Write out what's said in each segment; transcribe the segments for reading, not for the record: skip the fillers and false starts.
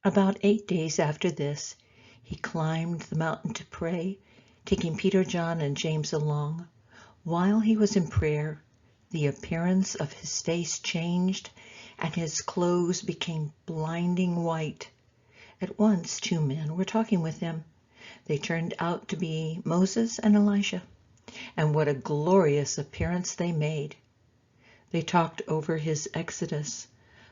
About 8 days after this, he climbed the mountain to pray, taking Peter, John, and James along. While he was in prayer, the appearance of his face changed, and his clothes became blinding white. At once 2 men were talking with him. They turned out to be Moses and Elijah, and what a glorious appearance they made. They talked over his exodus,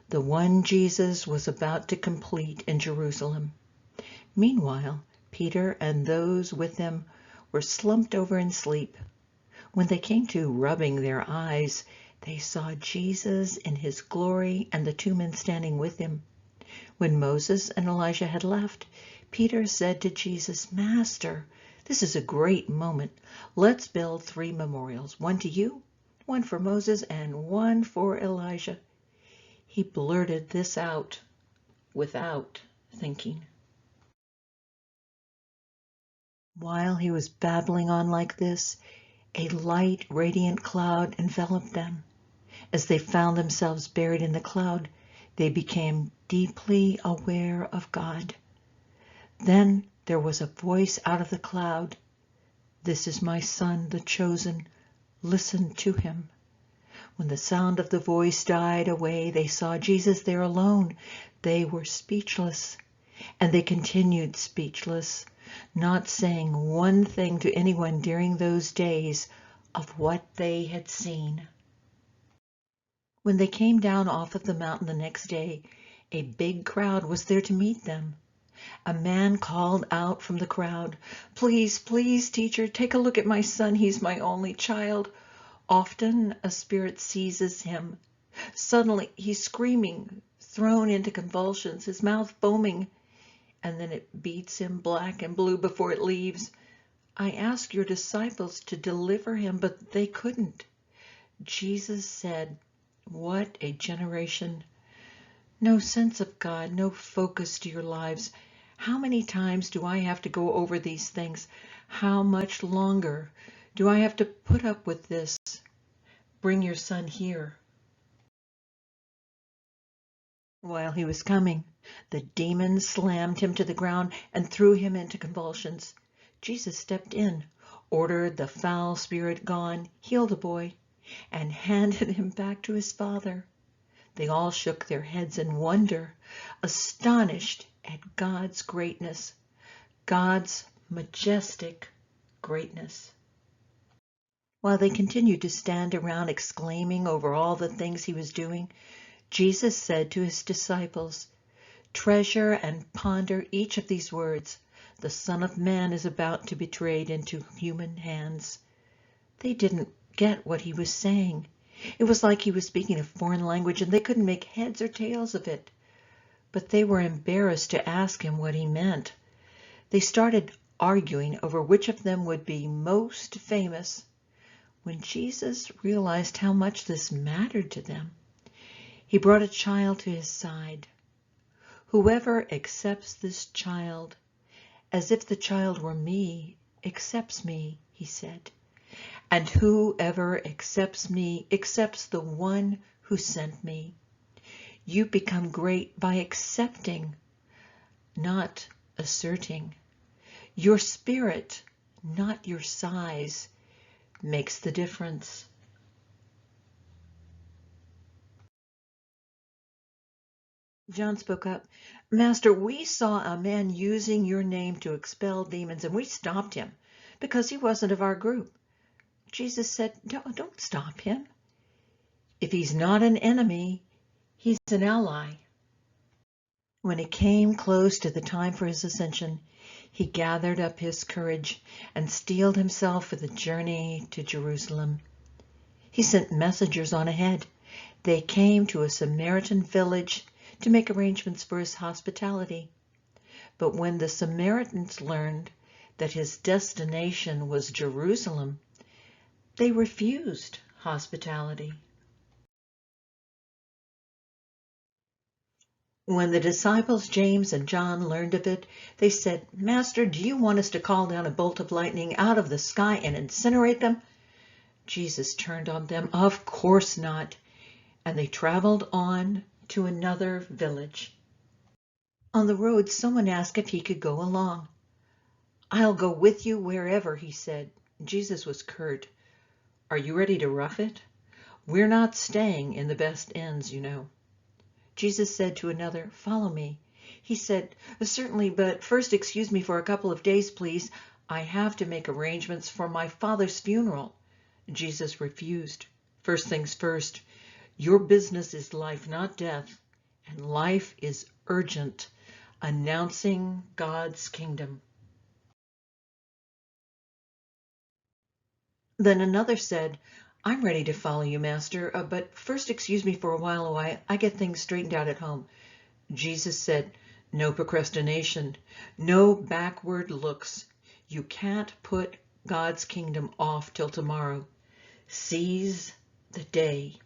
the one Jesus was about to complete in Jerusalem. Meanwhile, Peter and those with him were slumped over in sleep. When they came to rubbing their eyes, they saw Jesus in his glory and the 2 men standing with him. When Moses and Elijah had left, Peter said to Jesus, "Master, this is a great moment. Let's build 3 memorials, one to you, one for Moses, and one for Elijah." He blurted this out without thinking. While he was babbling on like this, a light, radiant cloud enveloped them. As they found themselves buried in the cloud, they became deeply aware of God. Then there was a voice out of the cloud, "This is my Son, the chosen. Listen to him." When the sound of the voice died away, they saw Jesus there alone. They were speechless, and they continued speechless, not saying one thing to anyone during those days of what they had seen. When they came down off of the mountain the next day, a big crowd was there to meet them. A man called out from the crowd, "Please, please, teacher, take a look at my son. He's my only child. Often a spirit seizes him. Suddenly he's screaming, thrown into convulsions, his mouth foaming, and then it beats him black and blue before it leaves. I asked your disciples to deliver him, but they couldn't." Jesus said, "What a generation! No sense of God, no focus to your lives. How many times do I have to go over these things? How much longer do I have to put up with this? Bring your son here." While he was coming, the demon slammed him to the ground and threw him into convulsions. Jesus stepped in, ordered the foul spirit gone, healed the boy, and handed him back to his father. They all shook their heads in wonder, astonished at God's greatness, God's majestic greatness. While they continued to stand around exclaiming over all the things he was doing, Jesus said to his disciples, "Treasure and ponder each of these words. The Son of Man is about to be betrayed into human hands." They didn't get what he was saying. It was like he was speaking a foreign language and they couldn't make heads or tails of it. But they were embarrassed to ask him what he meant. They started arguing over which of them would be most famous. When Jesus realized how much this mattered to them, he brought a child to his side. "Whoever accepts this child, as if the child were me, accepts me," he said. "And whoever accepts me accepts the one who sent me." You become great by accepting, not asserting. Your spirit, not your size, makes the difference. John spoke up, "Master, we saw a man using your name to expel demons, and we stopped him because he wasn't of our group." Jesus said, "Don't stop him. If he's not an enemy, he's an ally." When it came close to the time for his ascension, he gathered up his courage and steeled himself for the journey to Jerusalem. He sent messengers on ahead. They came to a Samaritan village to make arrangements for his hospitality. But when the Samaritans learned that his destination was Jerusalem, they refused hospitality. When the disciples James and John learned of it, they said, "Master, do you want us to call down a bolt of lightning out of the sky and incinerate them?" Jesus turned on them, "Of course not." And they traveled on to another village. On the road, someone asked if he could go along. "I'll go with you wherever," he said. Jesus was curt. "Are you ready to rough it? We're not staying in the best inns, you know." Jesus said to another, "Follow me." He said, "Certainly, but first excuse me for a couple of days, please. I have to make arrangements for my father's funeral." Jesus refused. "First things first. Your business is life, not death. And life is urgent, announcing God's kingdom." Then another said, "I'm ready to follow you, Master, but first excuse me for a while I get things straightened out at home." Jesus said, "No procrastination, no backward looks. You can't put God's kingdom off till tomorrow. Seize the day."